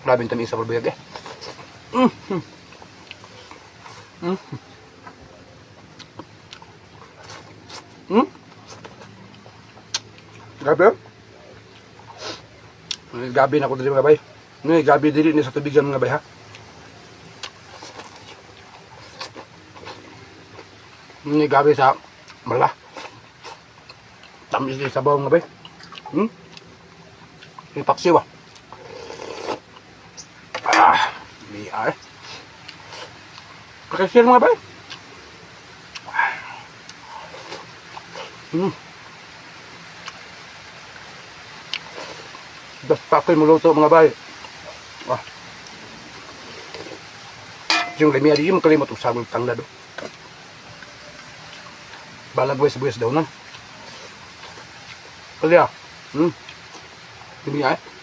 Grabe yung tamis sa pulbuyag eh. Mm. Mm. Mm. Grabe. Gabi na ako dili mga bay. Gabi dili ni sa tubigan mga bay ha. Gabi sa mala. Tamis din sa bawang mga bay. Ipaksiw ah. Biya eh. Pakasir mga bay. Basta ako'y muluto mga bay. Yung lemia di mo kalimot usagol tanglado. Balag buwis daw na. Kaliya. Biya eh.